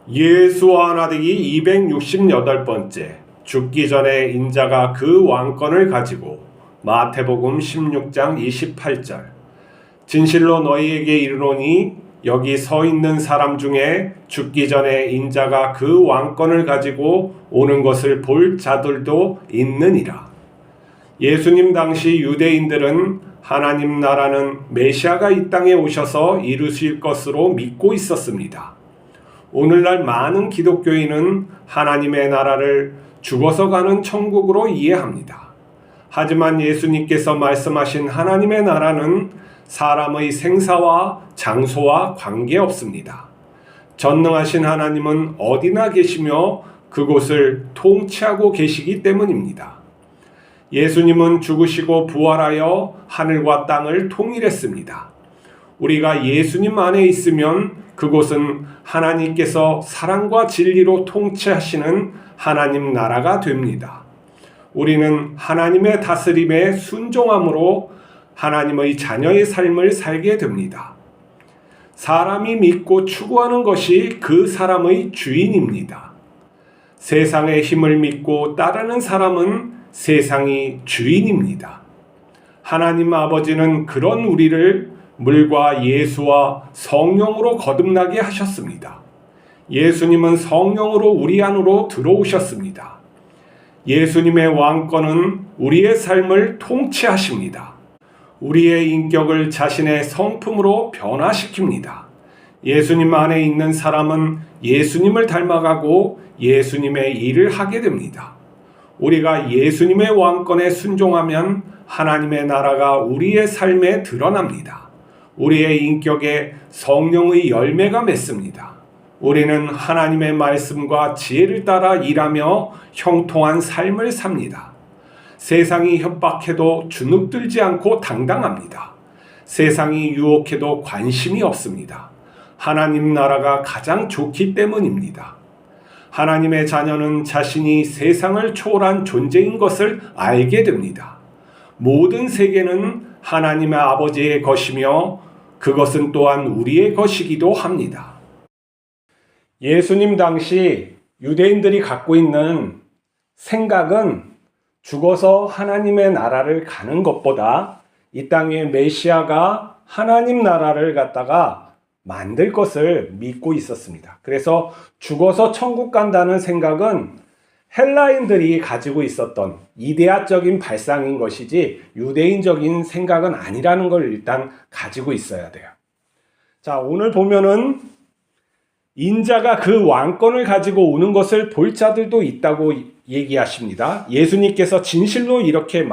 예수와 나대기 268번째. 죽기 전에 인자가 그 왕권을 가지고. 마태복음 16장 28절. 진실로 너희에게 이르노니 여기 서 있는 사람 중에 죽기 전에 인자가 그 왕권을 가지고 오는 것을 볼 자들도 있느니라. 예수님 당시 유대인들은 하나님 나라는 메시아가 이 땅에 오셔서 이루실 것으로 믿고 있었습니다. 오늘날 많은 기독교인은 하나님의 나라를 죽어서 가는 천국으로 이해합니다. 하지만 예수님께서 말씀하신 하나님의 나라는 사람의 생사와 장소와 관계없습니다. 전능하신 하나님은 어디나 계시며 그곳을 통치하고 계시기 때문입니다. 예수님은 죽으시고 부활하여 하늘과 땅을 통일했습니다. 우리가 예수님 안에 있으면 그곳은 하나님께서 사랑과 진리로 통치하시는 하나님 나라가 됩니다. 우리는 하나님의 다스림에 순종함으로 하나님의 자녀의 삶을 살게 됩니다. 사람이 믿고 추구하는 것이 그 사람의 주인입니다. 세상의 힘을 믿고 따르는 사람은 세상이 주인입니다. 하나님 아버지는 그런 우리를 물과 예수와 성령으로 거듭나게 하셨습니다. 예수님은 성령으로 우리 안으로 들어오셨습니다. 예수님의 왕권은 우리의 삶을 통치하십니다. 우리의 인격을 자신의 성품으로 변화시킵니다. 예수님 안에 있는 사람은 예수님을 닮아가고 예수님의 일을 하게 됩니다. 우리가 예수님의 왕권에 순종하면 하나님의 나라가 우리의 삶에 드러납니다. 우리의 인격에 성령의 열매가 맺습니다. 우리는 하나님의 말씀과 지혜를 따라 일하며 형통한 삶을 삽니다. 세상이 협박해도 주눅들지 않고 당당합니다. 세상이 유혹해도 관심이 없습니다. 하나님 나라가 가장 좋기 때문입니다. 하나님의 자녀는 자신이 세상을 초월한 존재인 것을 알게 됩니다. 모든 세계는 하나님의 아버지의 것이며 그것은 또한 우리의 것이기도 합니다. 예수님 당시 유대인들이 갖고 있는 생각은 죽어서 하나님의 나라를 가는 것보다 이 땅에 메시아가 하나님 나라를 갖다가 만들 것을 믿고 있었습니다. 그래서 죽어서 천국 간다는 생각은 헬라인들이 가지고 있었던 이데아적인 발상인 것이지 유대인적인 생각은 아니라는 걸 일단 가지고 있어야 돼요. 자, 오늘 보면은 인자가 그 왕권을 가지고 오는 것을 볼 자들도 있다고 얘기하십니다. 예수님께서 진실로 이렇게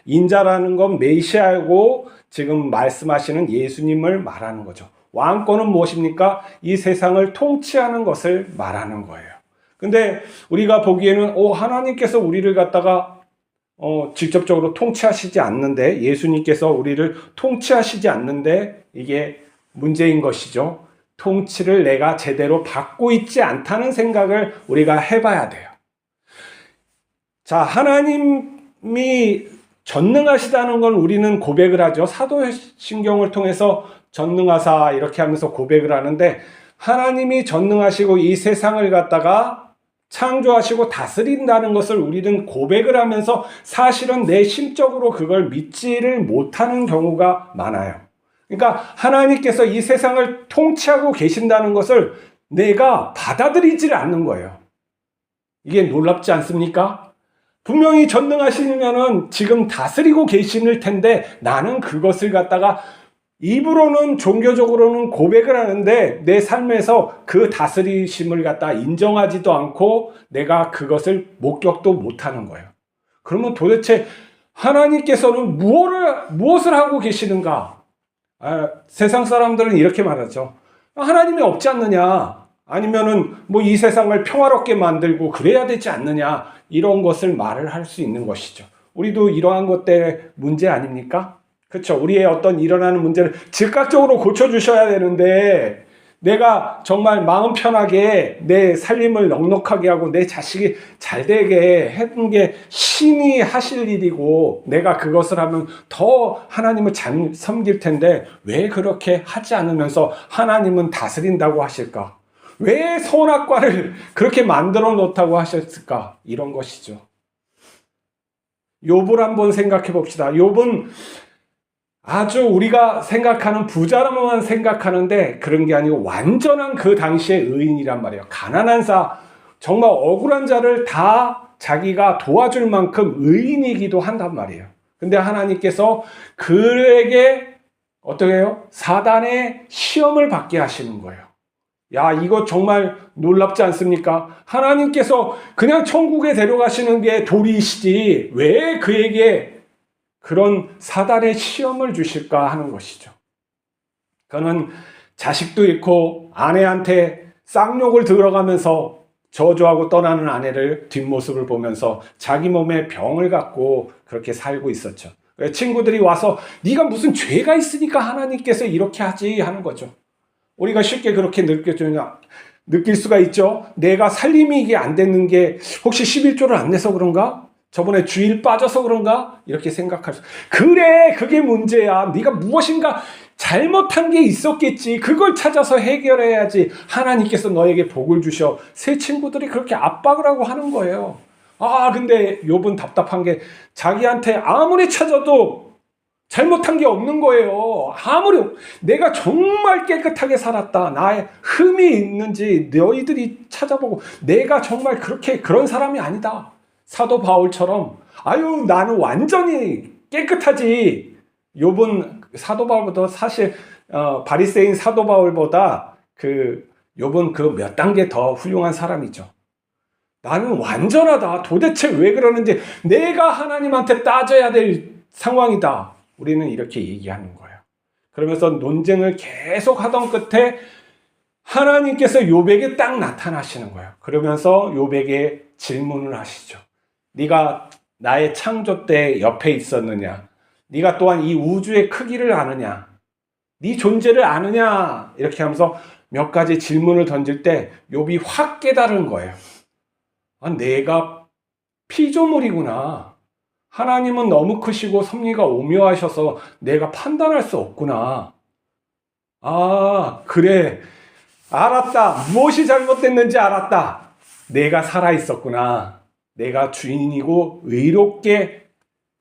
인자라는 건 메시아고 지금 말씀하시는 예수님을 말하는 거죠. 왕권은 무엇입니까? 이 세상을 통치하는 것을 말하는 거예요. 근데 우리가 보기에는 하나님께서 우리를 갖다가 직접적으로 통치하시지 않는데, 예수님께서 우리를 통치하시지 않는데 이게 문제인 것이죠. 통치를 내가 제대로 받고 있지 않다는 생각을 우리가 해봐야 돼요. 자, 하나님이 전능하시다는 건 우리는 고백을 하죠. 사도신경을 통해서 전능하사 이렇게 하면서 고백을 하는데, 하나님이 전능하시고 이 세상을 갖다가 창조하시고 다스린다는 것을 우리는 고백을 하면서 사실은 내 심적으로 그걸 믿지를 못하는 경우가 많아요. 그러니까 하나님께서 이 세상을 통치하고 계신다는 것을 내가 받아들이지를 않는 거예요. 이게 놀랍지 않습니까? 분명히 전능하시면은 지금 다스리고 계실 텐데 나는 그것을 갖다가 입으로는 종교적으로는 고백을 하는데 내 삶에서 그 다스리심을 갖다 인정하지도 않고 내가 그것을 목격도 못하는 거예요. 그러면 도대체 하나님께서는 무엇을 하고 계시는가? 세상 사람들은 이렇게 말하죠. 하나님이 없지 않느냐? 아니면은 이 세상을 평화롭게 만들고 그래야 되지 않느냐? 이런 것을 말을 할 수 있는 것이죠. 우리도 이러한 것 때문에 문제 아닙니까? 그렇죠. 우리의 어떤 일어나는 문제를 즉각적으로 고쳐주셔야 되는데 내가 정말 마음 편하게 내 살림을 넉넉하게 하고 내 자식이 잘되게 해준 게 신이 하실 일이고 내가 그것을 하면 더 하나님을 잘 섬길 텐데 왜 그렇게 하지 않으면서 하나님은 다스린다고 하실까? 왜 선악과를 그렇게 만들어 놓다고 하셨을까? 이런 것이죠. 욥을 한번 생각해 봅시다. 욥은 아주 우리가 생각하는 부자로만 생각하는데 그런 게 아니고 완전한 그 당시의 의인이란 말이에요. 가난한 자, 정말 억울한 자를 다 자기가 도와줄 만큼 의인이기도 한단 말이에요. 근데 하나님께서 그에게 어떻게 해요? 사단의 시험을 받게 하시는 거예요. 야, 이거 정말 놀랍지 않습니까? 하나님께서 그냥 천국에 데려가시는 게 도리이시지 왜 그에게 그런 사단의 시험을 주실까 하는 것이죠. 그는 자식도 잃고 아내한테 쌍욕을 들어가면서 저주하고 떠나는 아내를 뒷모습을 보면서 자기 몸에 병을 갖고 그렇게 살고 있었죠. 친구들이 와서 네가 무슨 죄가 있으니까 하나님께서 이렇게 하지 하는 거죠. 우리가 쉽게 그렇게 느낄 수가 있죠. 내가 살림이 이게 안 되는 게 혹시 11조를 안 내서 그런가? 저번에 주일 빠져서 그런가? 이렇게 생각할 수. 그래, 그게 문제야. 네가 무엇인가 잘못한 게 있었겠지. 그걸 찾아서 해결해야지. 하나님께서 너에게 복을 주셔. 새 친구들이 그렇게 압박을 하고 하는 거예요. 아, 근데 욥은 답답한 게 자기한테 아무리 찾아도 잘못한 게 없는 거예요. 아무리 내가 정말 깨끗하게 살았다. 나의 흠이 있는지 너희들이 찾아보고 내가 정말 그런 사람이 아니다. 사도 바울처럼 아유 나는 완전히 깨끗하지. 욥은 사도 바울보다 사실 바리새인 사도 바울보다 욥은 그 몇 단계 더 훌륭한 사람이죠. 나는 완전하다. 도대체 왜 그러는지 내가 하나님한테 따져야 될 상황이다. 우리는 이렇게 얘기하는 거예요. 그러면서 논쟁을 계속 하던 끝에 하나님께서 욥에게 딱 나타나시는 거예요. 그러면서 욥에게 질문을 하시죠. 네가 나의 창조 때 옆에 있었느냐? 네가 또한 이 우주의 크기를 아느냐? 네 존재를 아느냐? 이렇게 하면서 몇 가지 질문을 던질 때 욥이 확 깨달은 거예요. 아, 내가 피조물이구나. 하나님은 너무 크시고 섭리가 오묘하셔서 내가 판단할 수 없구나. 아, 그래. 알았다. 무엇이 잘못됐는지 알았다. 내가 살아있었구나. 내가 주인이고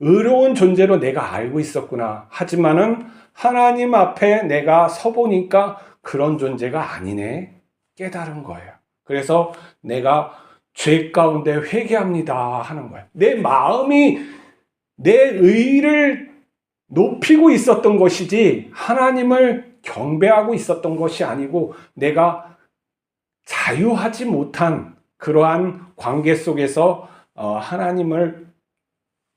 의로운 존재로 내가 알고 있었구나. 하지만은 하나님 앞에 내가 서보니까 그런 존재가 아니네. 깨달은 거예요. 그래서 내가 죄 가운데 회개합니다 하는 거예요. 내 마음이 내 의를 높이고 있었던 것이지 하나님을 경배하고 있었던 것이 아니고 내가 자유하지 못한 그러한 관계 속에서 하나님을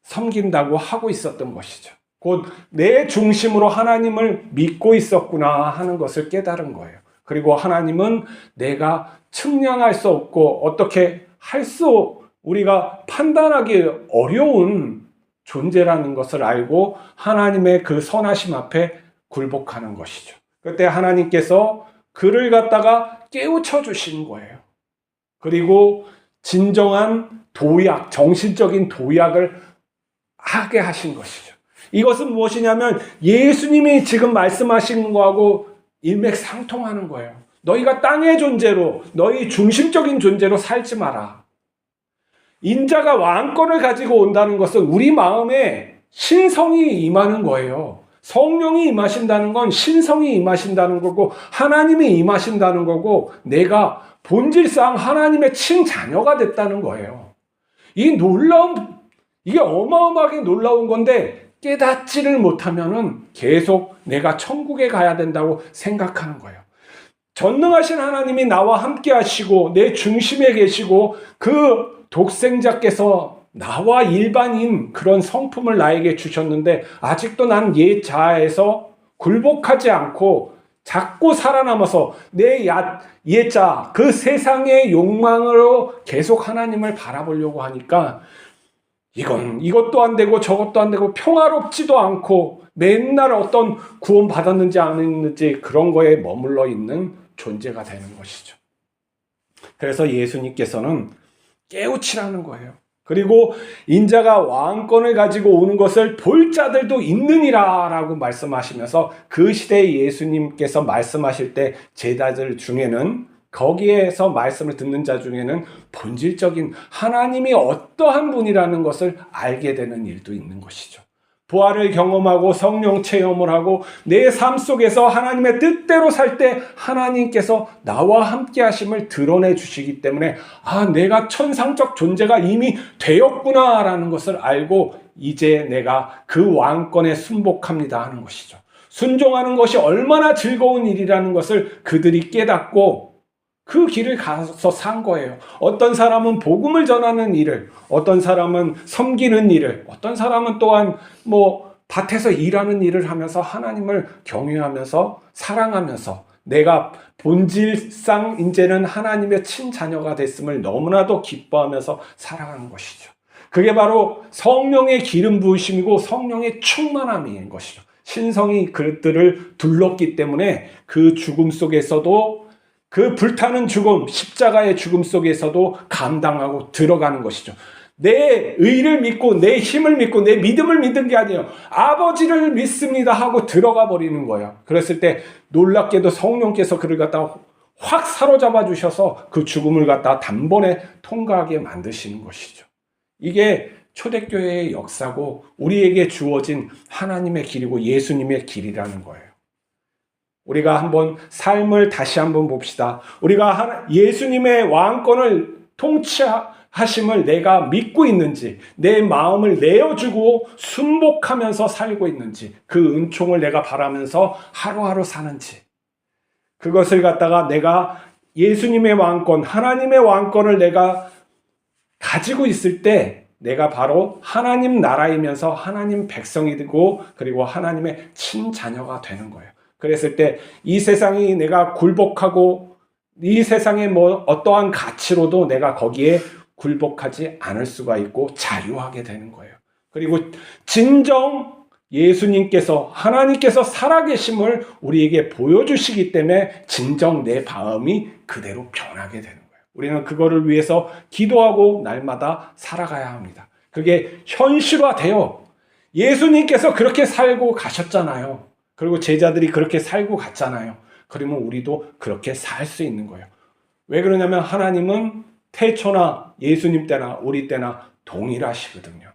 섬긴다고 하고 있었던 것이죠. 곧 내 중심으로 하나님을 믿고 있었구나 하는 것을 깨달은 거예요. 그리고 하나님은 내가 측량할 수 없고 어떻게 우리가 판단하기 어려운 존재라는 것을 알고 하나님의 그 선하심 앞에 굴복하는 것이죠. 그때 하나님께서 그를 갖다가 깨우쳐 주신 거예요. 그리고 진정한 도약, 정신적인 도약을 하게 하신 것이죠. 이것은 무엇이냐면 예수님이 지금 말씀하신 거하고 일맥상통하는 거예요. 너희가 땅의 존재로, 너희 중심적인 존재로 살지 마라. 인자가 왕권을 가지고 온다는 것은 우리 마음에 신성이 임하는 거예요. 성령이 임하신다는 건 신성이 임하신다는 거고 하나님이 임하신다는 거고 내가 본질상 하나님의 친자녀가 됐다는 거예요. 이게 어마어마하게 놀라운 건데 깨닫지를 못하면은 계속 내가 천국에 가야 된다고 생각하는 거예요. 전능하신 하나님이 나와 함께 하시고 내 중심에 계시고 그 독생자께서 나와 일반인 그런 성품을 나에게 주셨는데 아직도 난 옛 자아에서 굴복하지 않고 자꾸 살아남아서 내 옛 자아, 그 세상의 욕망으로 계속 하나님을 바라보려고 하니까 이것도 안 되고 저것도 안 되고 평화롭지도 않고 맨날 어떤 구원 받았는지 안 했는지 그런 거에 머물러 있는 존재가 되는 것이죠. 그래서 예수님께서는 깨우치라는 거예요. 그리고 인자가 왕권을 가지고 오는 것을 볼 자들도 있느니라 라고 말씀하시면서 그 시대에 예수님께서 말씀하실 때 제자들 중에는 거기에서 말씀을 듣는 자 중에는 본질적인 하나님이 어떠한 분이라는 것을 알게 되는 일도 있는 것이죠. 부활을 경험하고 성령 체험을 하고 내 삶 속에서 하나님의 뜻대로 살 때 하나님께서 나와 함께 하심을 드러내 주시기 때문에 내가 천상적 존재가 이미 되었구나라는 것을 알고 이제 내가 그 왕권에 순복합니다 하는 것이죠. 순종하는 것이 얼마나 즐거운 일이라는 것을 그들이 깨닫고 그 길을 가서 산 거예요. 어떤 사람은 복음을 전하는 일을, 어떤 사람은 섬기는 일을, 어떤 사람은 또한 밭에서 일하는 일을 하면서 하나님을 경외하면서 사랑하면서 내가 본질상 이제는 하나님의 친자녀가 됐음을 너무나도 기뻐하면서 살아가는 것이죠. 그게 바로 성령의 기름 부으심이고 성령의 충만함인 것이죠. 신성이 그들을 둘렀기 때문에 그 죽음 속에서도 그 불타는 죽음, 십자가의 죽음 속에서도 감당하고 들어가는 것이죠. 내 의를 믿고 내 힘을 믿고 내 믿음을 믿은 게 아니에요. 아버지를 믿습니다 하고 들어가 버리는 거예요. 그랬을 때 놀랍게도 성령께서 그를 갖다가 확 사로잡아 주셔서 그 죽음을 갖다가 단번에 통과하게 만드시는 것이죠. 이게 초대교회의 역사고 우리에게 주어진 하나님의 길이고 예수님의 길이라는 거예요. 우리가 한번 삶을 다시 한번 봅시다. 우리가 예수님의 왕권을 통치하심을 내가 믿고 있는지, 내 마음을 내어주고 순복하면서 살고 있는지, 그 은총을 내가 바라면서 하루하루 사는지, 그것을 갖다가 내가 예수님의 왕권, 하나님의 왕권을 내가 가지고 있을 때 내가 바로 하나님 나라이면서 하나님 백성이 되고 그리고 하나님의 친자녀가 되는 거예요. 그랬을 때 이 세상이 내가 굴복하고 이 세상의 어떠한 가치로도 내가 거기에 굴복하지 않을 수가 있고 자유하게 되는 거예요. 그리고 진정 예수님께서 하나님께서 살아계심을 우리에게 보여주시기 때문에 진정 내 마음이 그대로 변하게 되는 거예요. 우리는 그거를 위해서 기도하고 날마다 살아가야 합니다. 그게 현실화돼요. 예수님께서 그렇게 살고 가셨잖아요. 그리고 제자들이 그렇게 살고 갔잖아요. 그러면 우리도 그렇게 살 수 있는 거예요. 왜 그러냐면 하나님은 태초나 예수님 때나 우리 때나 동일하시거든요.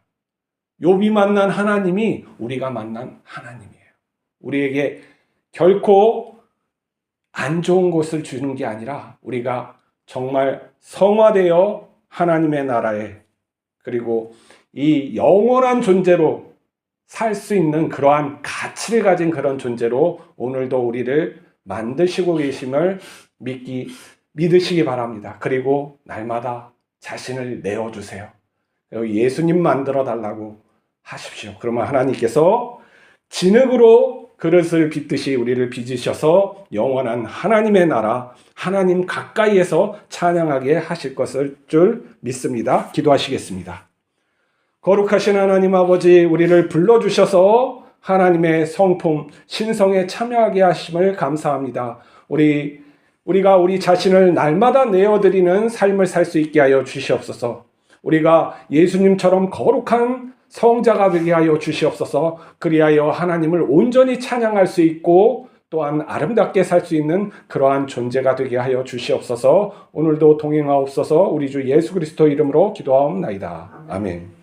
욥이 만난 하나님이 우리가 만난 하나님이에요. 우리에게 결코 안 좋은 것을 주는 게 아니라 우리가 정말 성화되어 하나님의 나라에 그리고 이 영원한 존재로 살 수 있는 그러한 가치를 가진 그런 존재로 오늘도 우리를 만드시고 계심을 믿으시기 바랍니다. 그리고 날마다 자신을 내어주세요. 예수님 만들어 달라고 하십시오. 그러면 하나님께서 진흙으로 그릇을 빚듯이 우리를 빚으셔서 영원한 하나님의 나라, 하나님 가까이에서 찬양하게 하실 것을 줄 믿습니다. 기도하시겠습니다. 거룩하신 하나님 아버지, 우리를 불러주셔서 하나님의 성품, 신성에 참여하게 하심을 감사합니다. 우리가 우리 자신을 날마다 내어드리는 삶을 살 수 있게 하여 주시옵소서. 우리가 예수님처럼 거룩한 성자가 되게 하여 주시옵소서. 그리하여 하나님을 온전히 찬양할 수 있고 또한 아름답게 살 수 있는 그러한 존재가 되게 하여 주시옵소서. 오늘도 동행하옵소서. 우리 주 예수 그리스도 이름으로 기도하옵나이다. 아멘.